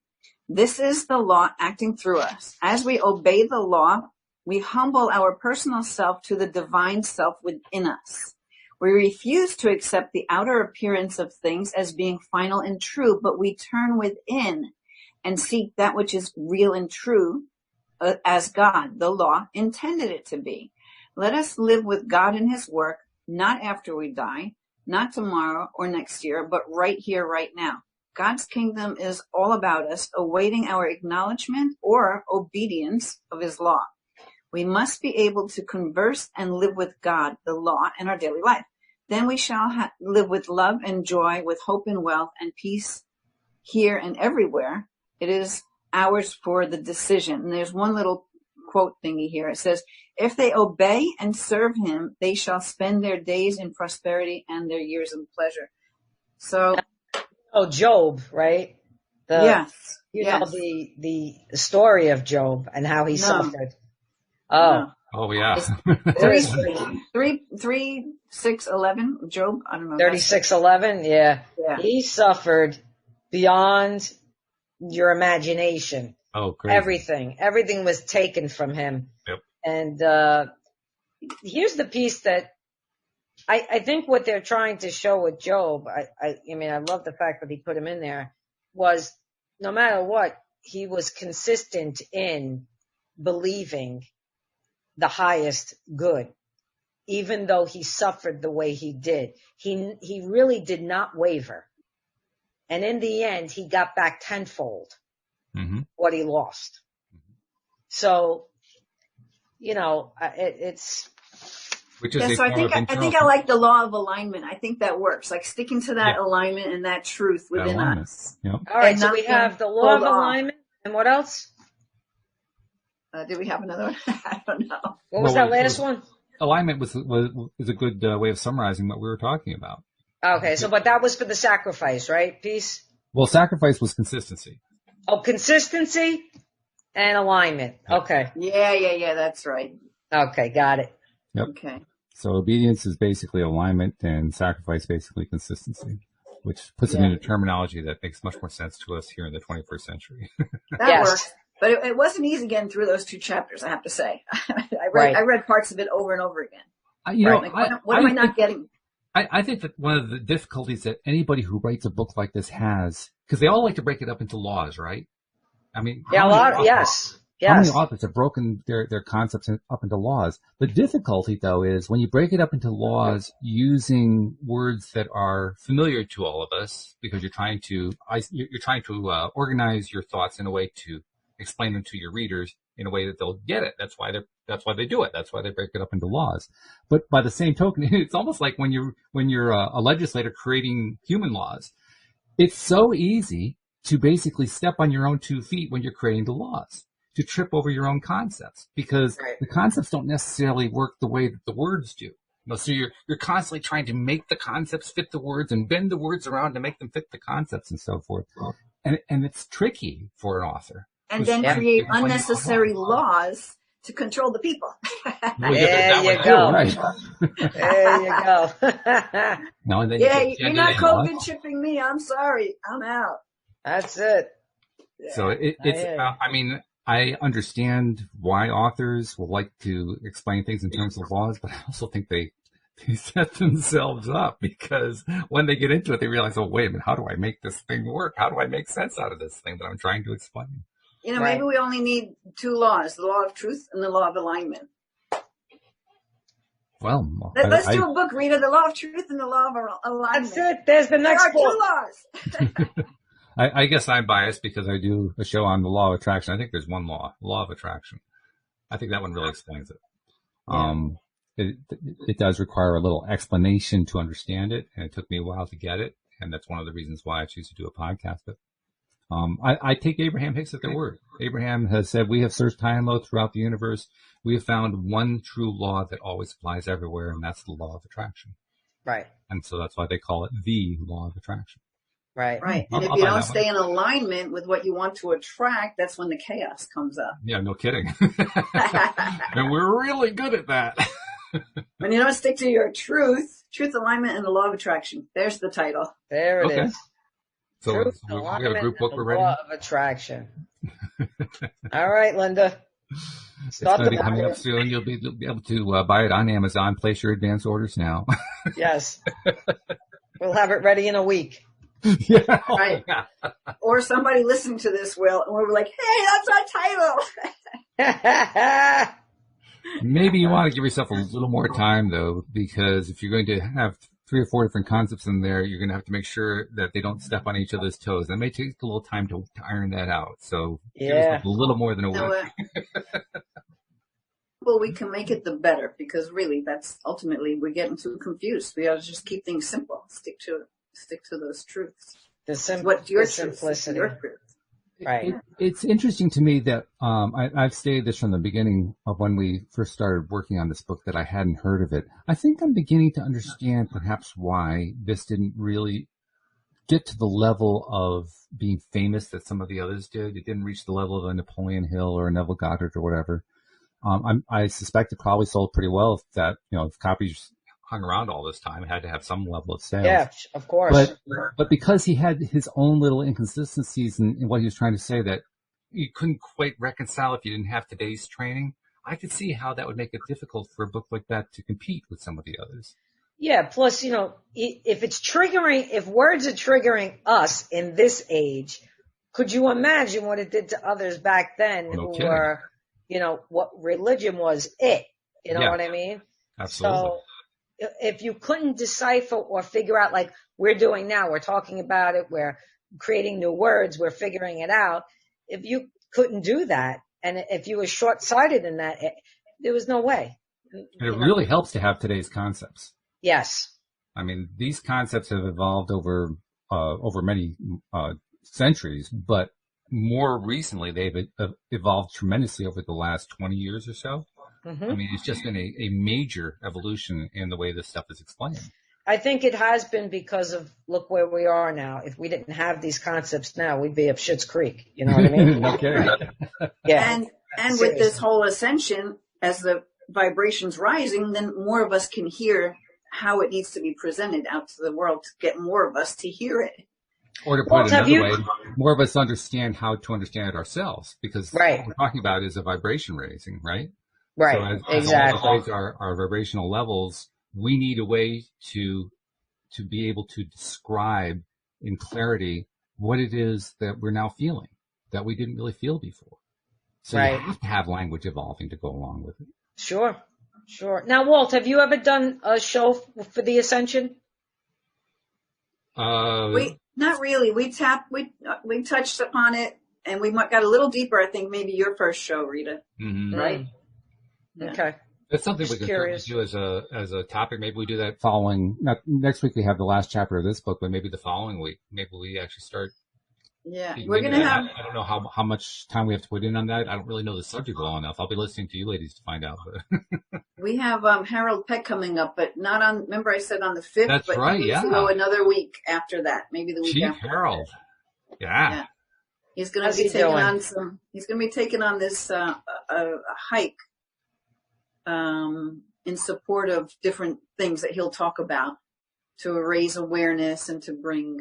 This is the law acting through us. As we obey the law, we humble our personal self to the divine self within us. We refuse to accept the outer appearance of things as being final and true, but we turn within and seek that which is real and true as God, the law, intended it to be. Let us live with God in his work, not after we die, not tomorrow or next year, but right here, right now. God's kingdom is all about us, awaiting our acknowledgement or obedience of his law. We must be able to converse and live with God, the law, in our daily life. Then we shall live with love and joy, with hope and wealth and peace here and everywhere. It is ours for the decision. And there's one little quote thingy here. It says, if they obey and serve him, they shall spend their days in prosperity and their years in pleasure. So. Oh, Job, right? Yes. You know the story of Job and how he suffered. Oh. No. Oh, yeah. 36:11, Job, I don't know. 36:11, yeah. He suffered beyond your imagination. Oh, crazy. Everything was taken from him. Yep. And here's the piece that I think what they're trying to show with Job, I mean, I love the fact that he put him in there, was no matter what, he was consistent in believing the highest good, even though he suffered the way he did. He really did not waver. And in the end, he got back tenfold what he lost. So, you know, it's. Which is so I think I like the law of alignment. I think that works, like sticking to that alignment and that truth within us. Yep. All right, so we have the law of alignment, and what else? Did we have another one? I don't know. What was that last one? Alignment was a good way of summarizing what we were talking about. Okay, so but that was for the sacrifice, right? Peace? Well, sacrifice was consistency. Oh, consistency and alignment. Okay. Yeah, that's right. Okay, got it. Yep. Okay. So obedience is basically alignment and sacrifice basically consistency, which puts it into terminology that makes much more sense to us here in the 21st century. That works. But it wasn't easy getting through those two chapters, I have to say. I read parts of it over and over again. What am I not getting? I think that one of the difficulties that anybody who writes a book like this has, because they all like to break it up into laws, right? I mean, yes. How many authors have broken their concepts up into laws? The difficulty, though, is when you break it up into laws using words that are familiar to all of us, because you're trying to organize your thoughts in a way to explain them to your readers in a way that they'll get it. That's why they do it. That's why they break it up into laws. But by the same token, it's almost like when you're a legislator creating human laws, it's so easy to basically step on your own 2 feet when you're creating the laws, to trip over your own concepts, because the concepts don't necessarily work the way that the words do. So you're constantly trying to make the concepts fit the words and bend the words around to make them fit the concepts and so forth. And it's tricky for an author. And then create unnecessary laws to control the people. There you go. Right. There you go. No, and then you're not COVID shipping me. I'm sorry. I'm out. That's it. So I mean, I understand why authors will like to explain things in terms of laws, but I also think they set themselves up, because when they get into it, they realize, oh, wait a minute, how do I make this thing work? How do I make sense out of this thing that I'm trying to explain? You know, maybe we only need 2 laws, the law of truth and the law of alignment. Well, Let's do a book, Rita, The Law of Truth and the Law of Alignment. That's it. There's the next There book. are 2 laws. I guess I'm biased because I do a show on the law of attraction. I think there's one law of attraction. I think that one really explains it. Yeah. It does require a little explanation to understand it, and it took me a while to get it, and that's one of the reasons why I choose to do a podcast. But I take Abraham Hicks at their word. Abraham has said, we have searched high and low throughout the universe. We have found one true law that always applies everywhere, and that's the law of attraction. Right. And so that's why they call it the law of attraction. Right. Right. And if you don't stay in alignment with what you want to attract, that's when the chaos comes up. Yeah, no kidding. And we're really good at that. When you don't stick to your truth, alignment, and the law of attraction. There's the title. There it is. So Truth, we have a alignment, group book and we're the ready. Law of attraction. All right, Linda. It's going to be coming up soon. You'll be able to buy it on Amazon. Place your advance orders now. Yes. We'll have it ready in a week. Yeah. Right. Or somebody listening to this will, and we're like, hey, that's our title. Maybe you want to give yourself a little more time, though, because if you're going to have 3 or 4 different concepts in there, you're going to have to make sure that they don't step on each other's toes. That may take a little time to iron that out. So give yourself a little more than a week. Well, we can make it the better, because really that's ultimately we're getting too confused. We ought to just keep things simple. Stick to those truths. What's your simplicity. Your truth. Right. It's interesting to me that I've stated this from the beginning of when we first started working on this book, that I hadn't heard of it. I think I'm beginning to understand perhaps why this didn't really get to the level of being famous that some of the others did. It didn't reach the level of a Napoleon Hill or a Neville Goddard or whatever. I suspect it probably sold pretty well if copies hung around all this time. It had to have some level of sales. Yeah, of course. But because he had his own little inconsistencies in what he was trying to say that you couldn't quite reconcile if you didn't have today's training, I could see how that would make it difficult for a book like that to compete with some of the others. Yeah, plus, if words are triggering us in this age, could you imagine what it did to others back then were, what religion was it? You know what I mean? Absolutely. So if you couldn't decipher or figure out like we're doing now, we're talking about it, we're creating new words, we're figuring it out. If you couldn't do that, and if you were short-sighted in that, there was no way. And it really helps to have today's concepts. Yes. I mean, these concepts have evolved over many centuries, but more recently they've evolved tremendously over the last 20 years or so. Mm-hmm. I mean, it's just been a major evolution in the way this stuff is explained. I think it has been because of look where we are now. If we didn't have these concepts now, we'd be up Schitt's Creek. You know what I mean? Okay. Yeah. And with this whole ascension, as the vibrations rising, then more of us can hear how it needs to be presented out to the world to get more of us to hear it. Or to put it another way, more of us understand how to understand it ourselves, because what we're talking about is a vibration raising, right? Right, so exactly. As our vibrational levels, we need a way to be able to describe in clarity what it is that we're now feeling that we didn't really feel before. So you have to have language evolving to go along with it. Sure. Now, Walt, have you ever done a show for the Ascension? Not really. We touched upon it, and we got a little deeper. I think maybe your first show, Rita, right? Yeah. Okay. That's something we can do as a topic. Maybe we do that following. Next week we have the last chapter of this book, but maybe the following week, maybe we actually start. Yeah, we're gonna have. I don't know how much time we have to put in on that. I don't really know the subject well enough. I'll be listening to you ladies to find out. We have Harold Peck coming up, but not on. Remember, I said on the 5th. That's but right. He needs to go another week after that. Maybe the week Chief after. Harold. Yeah. He's going to be taking on some. He's going to be taking on this a hike. In support of different things that he'll talk about to raise awareness and to bring.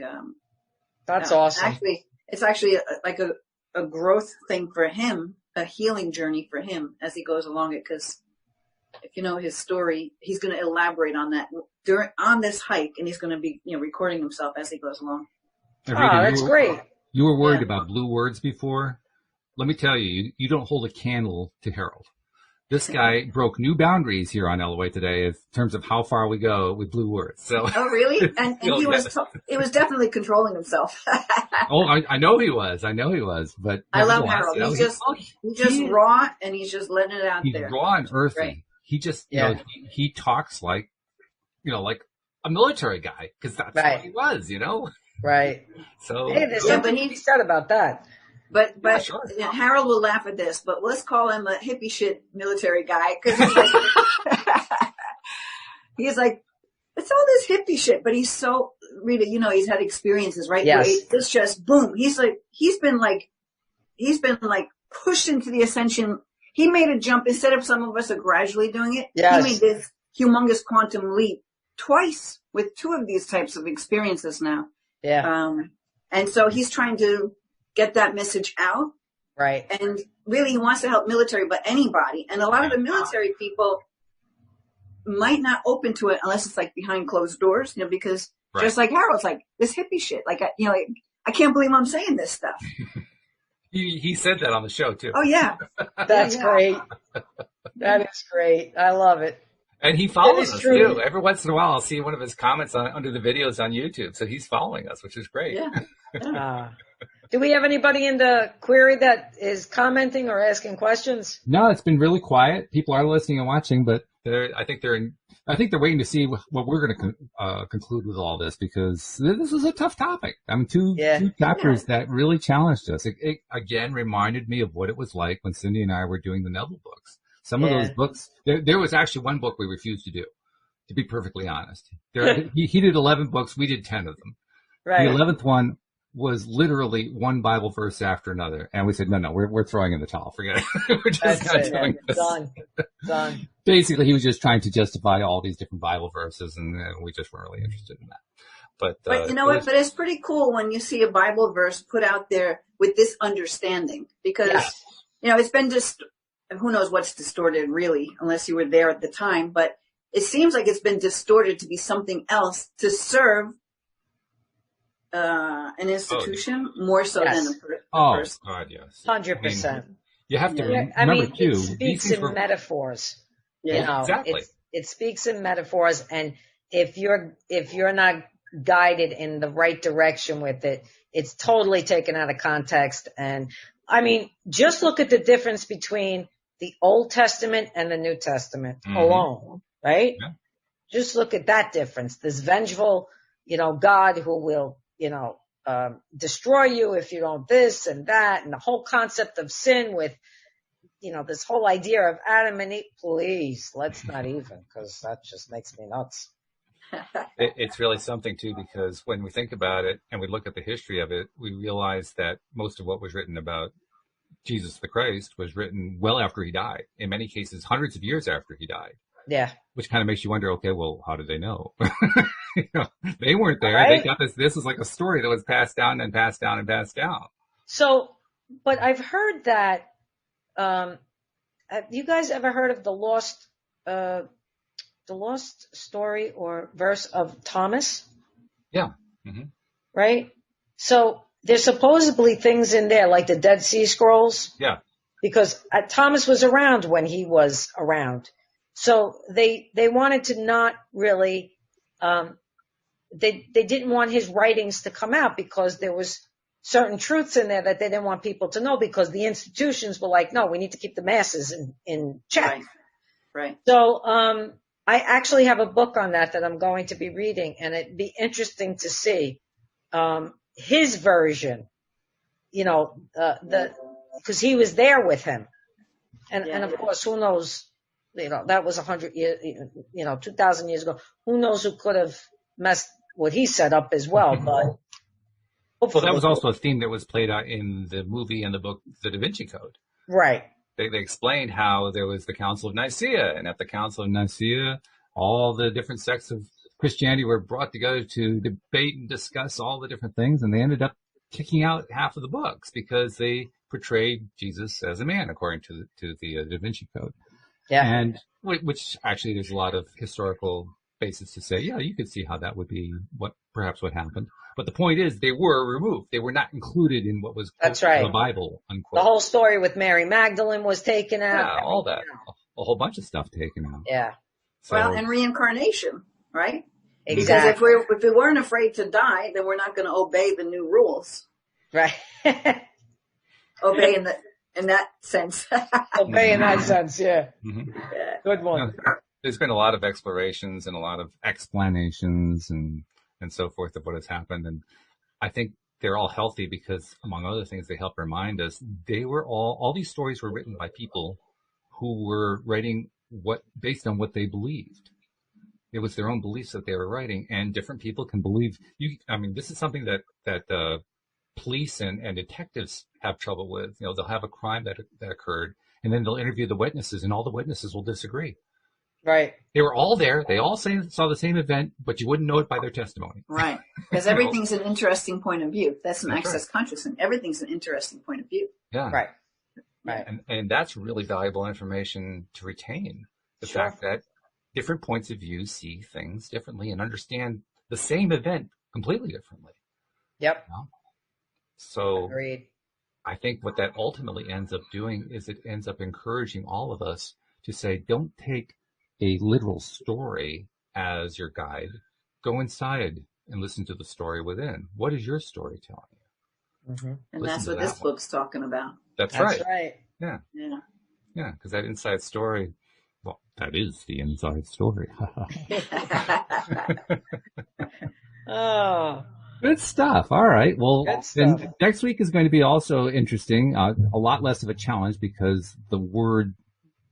That's awesome. Actually, it's actually like a growth thing for him, a healing journey for him as he goes along it. Because if you know his story, he's going to elaborate on that on this hike, and he's going to be recording himself as he goes along. That's great. You were worried about blue words before. Let me tell you, you don't hold a candle to Harold. This guy broke new boundaries here on LOA today in terms of how far we go with blue words. So. Oh, really? And he was definitely controlling himself. Oh, I know he was. But I love Harold. He's just raw, and he's just letting it out there. He's raw and earthy. Right. He just, he talks like, like a military guy, because that's what he was, Right. So. Hey, there's something he said about that. But sure. Harold will laugh at this, but let's call him a hippie shit military guy, because he's like, it's all this hippie shit, but he's so, Rita, he's had experiences, right? Yes. It's just boom. He's been pushed into the ascension. He made a jump instead of some of us are gradually doing it. Yes. He made this humongous quantum leap twice with 2 of these types of experiences now. Yeah. And so he's trying to get that message out. Right. And really he wants to help military, but anybody. And a lot of the military people might not open to it unless it's like behind closed doors, because just like Harold's like, this hippie shit. Like, I can't believe I'm saying this stuff. He said that on the show too. Oh yeah. That's great. That is great. I love it. And he follows us too. Every once in a while I'll see one of his comments under the videos on YouTube. So he's following us, which is great. Yeah. Do we have anybody in the query that is commenting or asking questions? No, it's been really quiet. People are listening and watching, but I think they're waiting to see what we're going to conclude with all this, because this was a tough topic. I mean, two chapters that really challenged us. It again reminded me of what it was like when Cindy and I were doing the Neville books. Some of those books, there was actually one book we refused to do, to be perfectly honest. He did 11 books. We did 10 of them. Right. The 11th one was literally one Bible verse after another. And we said, no, we're throwing in the towel. Forget it. We're just not doing this. Done. Basically, he was just trying to justify all these different Bible verses, and we just weren't really interested in that. But you know what? But it's pretty cool when you see a Bible verse put out there with this understanding, because, it's been just, who knows what's distorted really, unless you were there at the time, but it seems like it's been distorted to be something else to serve an institution more so than a person. Oh, God, yes. 100%. You have to remember, too. It speaks in metaphors. Yeah, exactly. It speaks in metaphors, and if you're not guided in the right direction with it, it's totally taken out of context. And I mean, just look at the difference between the Old Testament and the New Testament alone, right? Yeah. Just look at that difference. This vengeful, God who will, destroy you if you don't this and that, and the whole concept of sin with, this whole idea of Adam and Eve. Please, let's not even, because that just makes me nuts. It's really something too, because when we think about it and we look at the history of it, we realize that most of what was written about Jesus the Christ was written well after he died. In many cases, hundreds of years after he died. Yeah. Which kind of makes you wonder, okay, well, how did they know? They weren't there. Right? They got this. This was like a story that was passed down and passed down and passed down. So, but I've heard that, have you guys ever heard of the lost story or verse of Thomas? Yeah. Mm-hmm. Right? So there's supposedly things in there like the Dead Sea Scrolls. Yeah. Because Thomas was around when he was around. So they wanted to not really, they didn't want his writings to come out because there was certain truths in there that they didn't want people to know, because the institutions were like, no, we need to keep the masses in check. Right. So, I actually have a book on that I'm going to be reading, and it'd be interesting to see, his version, cause he was there with him. And of course, who knows, that was 100 years, 2,000 years ago. Who knows who could have messed what he set up as well, but. Well, that was also a theme that was played out in the movie and the book, The Da Vinci Code. Right. They explained how there was the Council of Nicaea, and at the Council of Nicaea, all the different sects of Christianity were brought together to debate and discuss all the different things, and they ended up kicking out half of the books because they portrayed Jesus as a man, according to the Da Vinci Code. Yeah. And which actually there's a lot of historical basis to say, yeah, you could see how that would be perhaps what happened. But the point is, they were removed. They were not included in what was That's right. the Bible, unquote. The whole story with Mary Magdalene was taken out. Yeah, all that. a whole bunch of stuff taken out. Yeah. So, Well, and reincarnation, right? Exactly. Because if we weren't afraid to die, then we're not going to obey the new rules. Right. Obey in that sense. Obey in that sense, yeah. Mm-hmm. Good one. There's been a lot of explorations and a lot of explanations and so forth of what has happened. And I think they're all healthy because, among other things, they help remind us they were all these stories were written by people who were writing based on what they believed. It was their own beliefs that they were writing, and different people can believe this is something that police and detectives have trouble with. You know, they'll have a crime that occurred, and then they'll interview the witnesses, and all the witnesses will disagree. Right. They were all there. They all saw the same event, but you wouldn't know it by their testimony. Right. Because everything's an interesting point of view. That's an access consciousness. Everything's an interesting point of view. Yeah. Right. Right. And that's really valuable information to retain. The fact that different points of view see things differently and understand the same event completely differently. Yep. You know? So Agreed. I think what that ultimately ends up doing is it ends up encouraging all of us to say, don't take a literal story as your guide. Go inside and listen to the story within. What is your story telling you? Mm-hmm. And that's what this book's talking about. That's right. Yeah. Yeah, because that inside story, well, that is the inside story. Oh. Good stuff. All right. Well, then next week is going to be also interesting. A lot less of a challenge because the word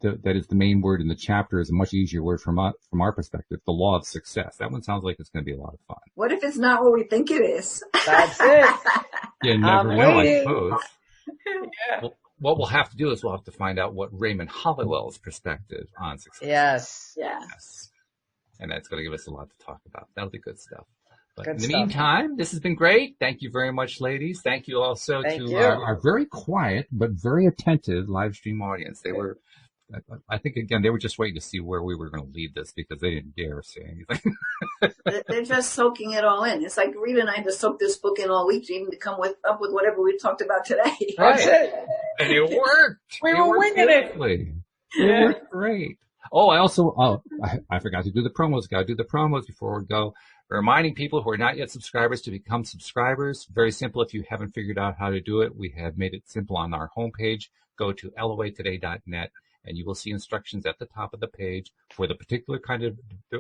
that is the main word in the chapter is a much easier word from our perspective. The law of success. That one sounds like it's going to be a lot of fun. What if it's not what we think it is? That's it. You never know, I suppose. Yeah. Well, what we'll have to do is we'll have to find out what Raymond Holliwell's perspective on success. Yes. And that's going to give us a lot to talk about. That'll be good stuff. But good in the stuff. meantime, this has been great. Thank you very much, ladies. Thank you also to our very quiet but very attentive live stream audience. They were, I think, again, they were just waiting to see where we were going to lead this because they didn't dare say anything. They're just soaking it all in. It's like Rita and I had to soak this book in all week to even come up with whatever we talked about today. That's it. And it worked. We were winging it. It worked great. Oh, I forgot to do the promos. Got to do the promos before we go. Reminding people who are not yet subscribers to become subscribers. Very simple. If you haven't figured out how to do it, we have made it simple on our homepage. Go to loatoday.net and you will see instructions at the top of the page for the particular kind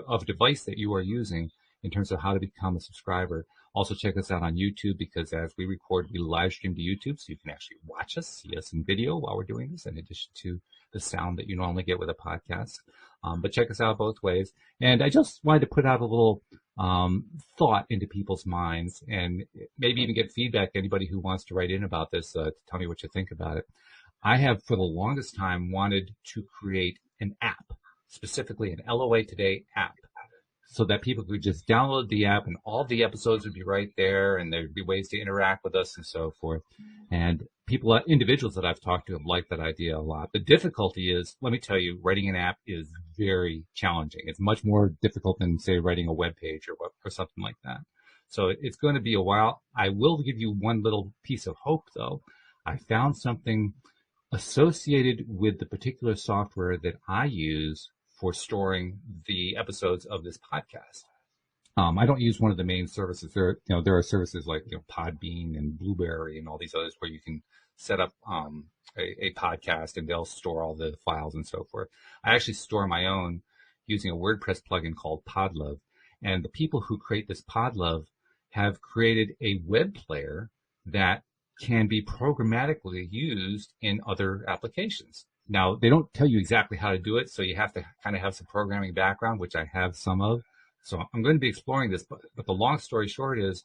of device that you are using in terms of how to become a subscriber. Also check us out on YouTube because as we record, we live stream to YouTube so you can actually watch us, see us in video while we're doing this in addition to the sound that you normally get with a podcast. But check us out both ways. And I just wanted to put out a little thought into people's minds and maybe even get feedback. Anybody who wants to write in about this, to tell me what you think about it. I have for the longest time wanted to create an app, specifically an LOA Today app, so that people could just download the app and all the episodes would be right there and there'd be ways to interact with us and so forth. And people, individuals that I've talked to have liked that idea a lot. The difficulty is, let me tell you, writing an app is very challenging. It's much more difficult than, say, writing a web page or something like that. So it's going to be a while. I will give you one little piece of hope, though. I found something associated with the particular software that I use for storing the episodes of this podcast. I don't use one of the main services. There are services like, Podbean and Blueberry and all these others where you can set up, a podcast and they'll store all the files and so forth. I actually store my own using a WordPress plugin called Podlove. And the people who create this Podlove have created a web player that can be programmatically used in other applications. Now, they don't tell you exactly how to do it, so you have to kind of have some programming background, which I have some of. So I'm going to be exploring this, but the long story short is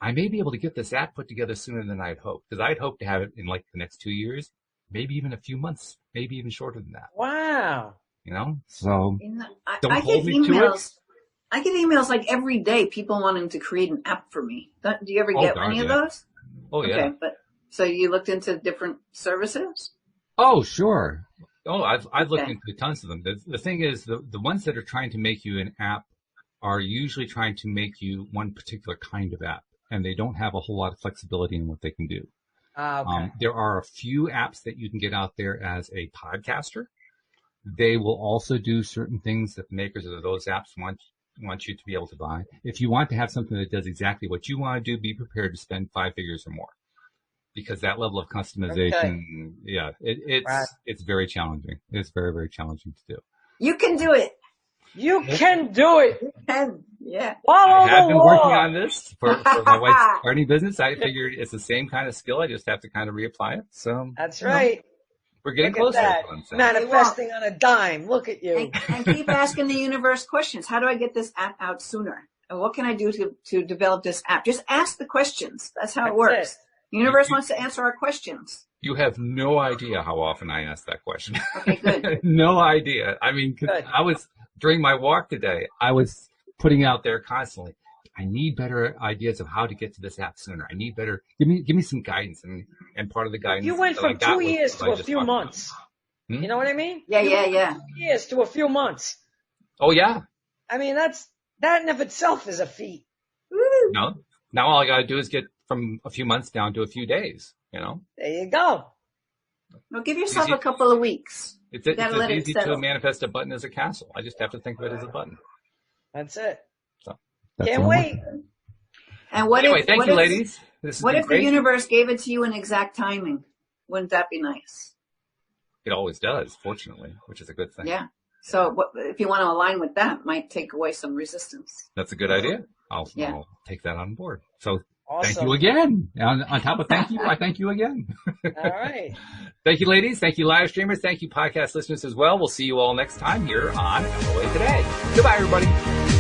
I may be able to get this app put together sooner than I'd hoped, because I'd hoped to have it in like the next 2 years, maybe even a few months, maybe even shorter than that. Wow. So don't I hold get me to it. I get emails like every day, people wanting to create an app for me. Do you ever get any of those? Oh, yeah. Okay, but so you looked into different services? Oh, sure. Oh, I've looked into tons of them. The thing is, the ones that are trying to make you an app are usually trying to make you one particular kind of app, and they don't have a whole lot of flexibility in what they can do. Okay. There are a few apps that you can get out there as a podcaster. They will also do certain things that the makers of those apps want you to be able to buy. If you want to have something that does exactly what you want to do, be prepared to spend 5 figures or more. Because that level of customization, it's very challenging. It's very, very challenging to do. You can do it. You can do it. You can, yeah. Follow I have the been law. working on this for my wife's gardening business. I figured it's the same kind of skill. I just have to kind of reapply it. So that's right. We're getting Look closer. at that. Manifesting on a dime. Look at you. And keep asking the universe questions. How do I get this app out sooner? And what can I do to develop this app? Just ask the questions. That's how it works. The universe wants to answer our questions. You have no idea how often I ask that question. Okay, good. No idea. I mean, during my walk today, I was putting out there constantly, I need better ideas of how to get to this app sooner. I need better, give me some guidance. And part of the guidance. You went from 2 years to a few months. You know what I mean? Yeah. 2 years to a few months. Oh, yeah. I mean, that in of itself is a feat. Woo. No. Now all I got to do is get from a few months down to a few days, you know? There you go. Well, give yourself a couple of weeks. It's as easy to manifest a button as a castle. I just have to think of it as a button. That's it. So can't wait. And thank you, ladies. What if the universe gave it to you in exact timing? Wouldn't that be nice? It always does, fortunately, which is a good thing. Yeah. So if you want to align with that, it might take away some resistance. That's a good idea. I'll take that on board. So awesome. Thank you again. On top of thank you, I thank you again. All right. Thank you, ladies. Thank you, live streamers. Thank you, podcast listeners as well. We'll see you all next time here on LOA Today. Goodbye, everybody.